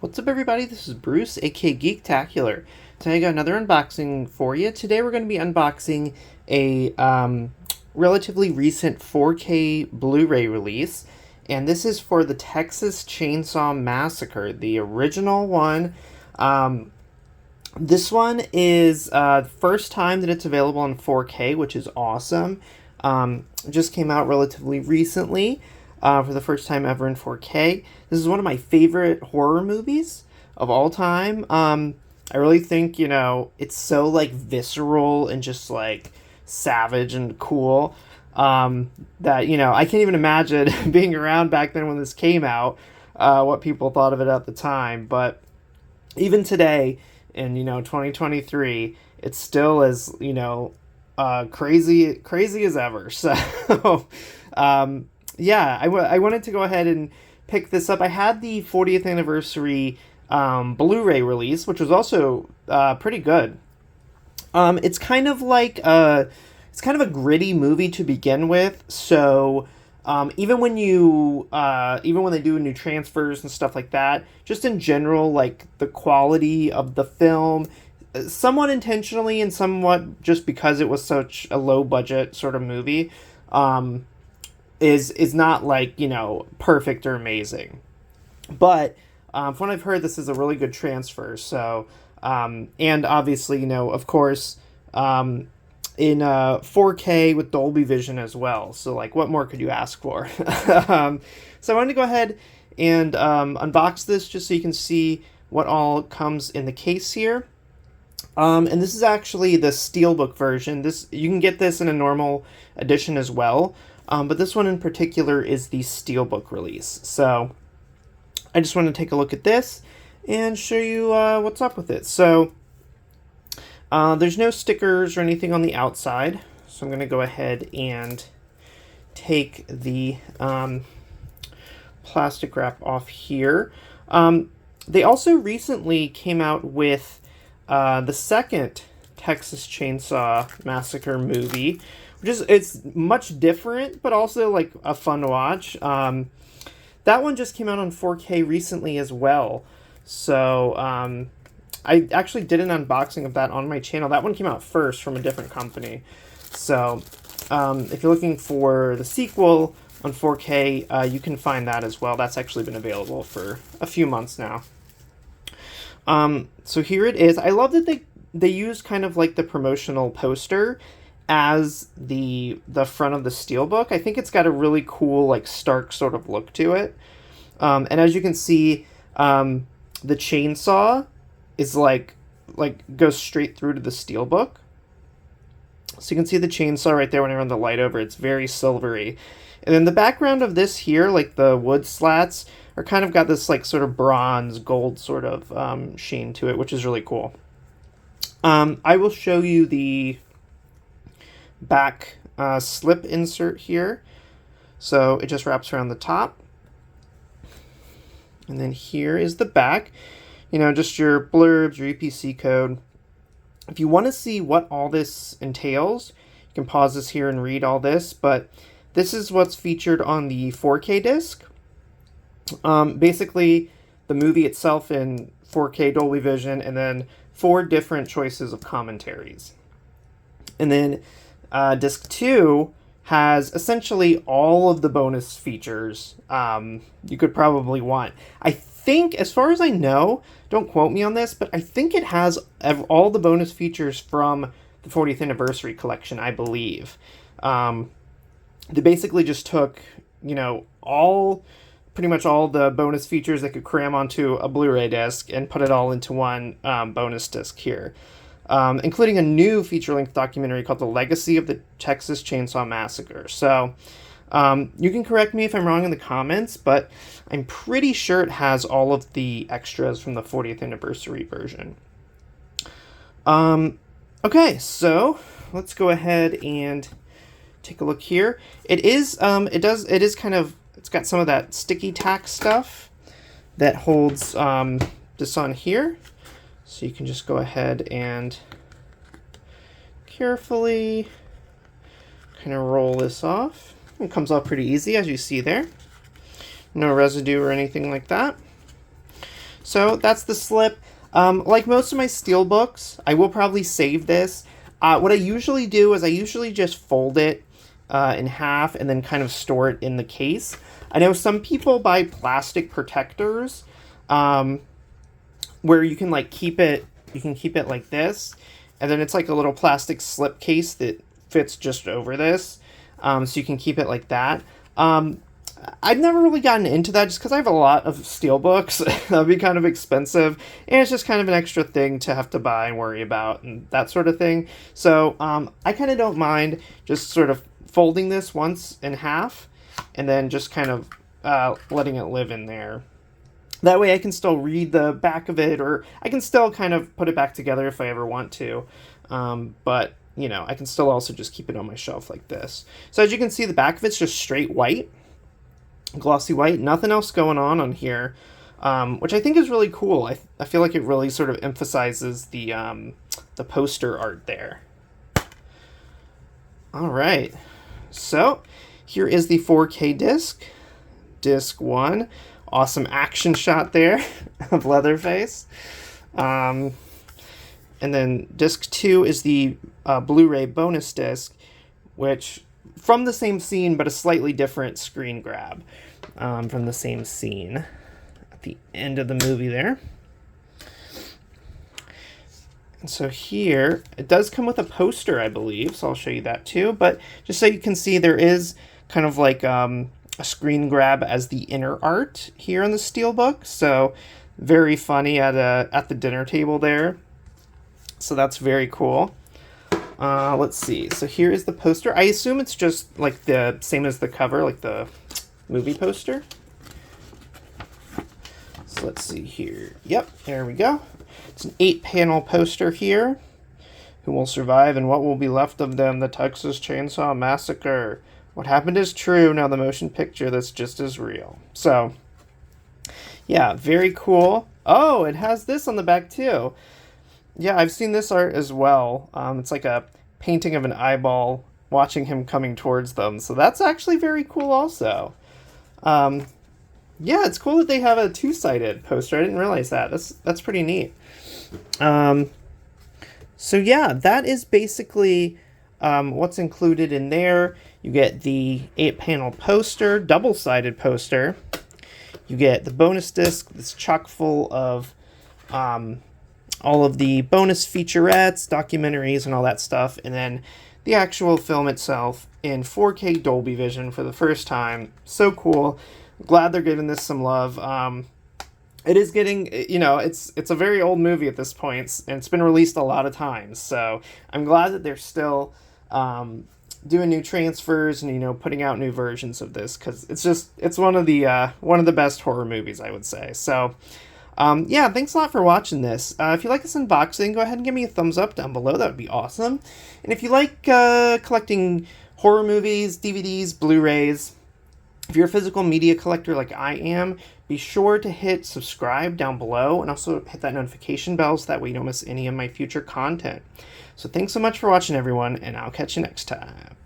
What's up, everybody? This is Bruce, aka Geektacular. Today I got another unboxing for you. Today we're going to be unboxing a relatively recent 4K Blu-ray release, and this is for the Texas Chainsaw Massacre, the original one. This one is first time that it's available in 4K, which is awesome. It just came out relatively recently. For the first time ever in 4K. This is one of my favorite horror movies of all time. I really think, it's so, visceral and just, savage and cool that, I can't even imagine being around back then when this came out, what people thought of it at the time. But even today, in, 2023, it's still as, crazy as ever. So, yeah, I wanted to go ahead and pick this up. I had the 40th anniversary Blu-ray release, which was also pretty good. It's kind of a gritty movie to begin with. So even when they do new transfers and stuff like that, just in general, the quality of the film, somewhat intentionally and somewhat just because it was such a low budget sort of movie, is not perfect or amazing, but from what I've heard, this is a really good transfer. So and obviously, of course, in 4K with Dolby Vision as well. So what more could you ask for? So I wanted to go ahead and unbox this just so you can see what all comes in the case here. And this is actually the Steelbook version. You can get this in a normal edition as well. But this one in particular is the Steelbook release. So I just want to take a look at this and show you what's up with it. So there's no stickers or anything on the outside. So I'm going to go ahead and take the plastic wrap off here. They also recently came out with the second Texas Chainsaw Massacre movie, it's much different, but also a fun watch. That one just came out on 4K recently as well. So I actually did an unboxing of that on my channel. That one came out first from a different company. So if you're looking for the sequel on 4K, you can find that as well. That's actually been available for a few months now. So here it is. I love that they use kind of the promotional poster as the front of the Steelbook. I think it's got a really cool, stark sort of look to it. And as you can see, the chainsaw is goes straight through to the Steelbook. So you can see the chainsaw right there when I run the light over. It's very silvery. And then the background of this here, the wood slats, are kind of got this sort of bronze gold sort of sheen to it, which is really cool. I will show you the back slip insert here. So it just wraps around the top. And then here is the back. Just your blurbs, your EPC code. If you want to see what all this entails, you can pause this here and read all this. But this is what's featured on the 4K disc. Basically, the movie itself in 4K Dolby Vision, and then 4 different choices of commentaries. And then Disc 2 has essentially all of the bonus features you could probably want. I think, as far as I know, don't quote me on this, but I think it has all the bonus features from the 40th anniversary collection, I believe. They basically just took, pretty much all the bonus features they could cram onto a Blu-ray disc and put it all into one bonus disc here. Including a new feature-length documentary called The Legacy of the Texas Chainsaw Massacre. So you can correct me if I'm wrong in the comments, but I'm pretty sure it has all of the extras from the 40th anniversary version. Okay, so let's go ahead and take a look here. It's got some of that sticky tack stuff that holds this on here. So you can just go ahead and carefully kind of roll this off. It comes off pretty easy, as you see there. No residue or anything like that. So that's the slip. Like most of my Steelbooks, I will probably save this. What I usually do is I usually just fold it in half and then kind of store it in the case. I know some people buy plastic protectors where you can like keep it like this, and then it's like a little plastic slip case that fits just over this, so you can keep it like that. I've never really gotten into that just because I have a lot of Steelbooks. That'd be kind of expensive, and it's just kind of an extra thing to have to buy and worry about and that sort of thing. So I kind of don't mind just sort of folding this once in half and then just kind of letting it live in there. That way I can still read the back of it, or I can still kind of put it back together if I ever want to. But, you know, I can still also just keep it on my shelf like this. So as you can see, the back of it's just straight white, glossy white, nothing else going on here, which I think is really cool. I feel like it really sort of emphasizes the poster art there. All right, so here is the 4K disc, disc 1. Awesome action shot there of Leatherface. And then disc 2 is the Blu-ray bonus disc, which from the same scene, but a slightly different screen grab from the same scene at the end of the movie there. And so here, it does come with a poster, I believe, so I'll show you that too. But just so you can see, there is kind of like a screen grab as the inner art here on the Steelbook. So very funny at the dinner table there. So that's very cool. Let's see. So here is the poster. I assume it's just like the same as the cover, like the movie poster. So let's see here. Yep, there we go. It's an 8-panel poster here. Who will survive and what will be left of them? The Texas Chainsaw Massacre. What happened is true. Now the motion picture that's just as real. So, yeah, very cool. Oh, it has this on the back too. Yeah, I've seen this art as well. It's like a painting of an eyeball watching him coming towards them. So that's actually very cool also. Yeah, it's cool that they have a two-sided poster. I didn't realize that. That's pretty neat. So yeah, that is basically what's included in there. You get the 8-panel poster, double-sided poster. You get the bonus disc that's chock full of all of the bonus featurettes, documentaries, and all that stuff. And then the actual film itself in 4K Dolby Vision for the first time. So cool. Glad they're giving this some love. It is getting, you know, it's a very old movie at this point, and it's been released a lot of times. So I'm glad that they're still doing new transfers and, you know, putting out new versions of this, because it's one of the best horror movies, I would say. So yeah, thanks a lot for watching this. If you like this unboxing, go ahead and give me a thumbs up down below. That would be awesome. And if you like collecting horror movies, DVDs, Blu-rays, if you're a physical media collector like I am, be sure to hit subscribe down below and also hit that notification bell so that way you don't miss any of my future content. So thanks so much for watching, everyone, and I'll catch you next time.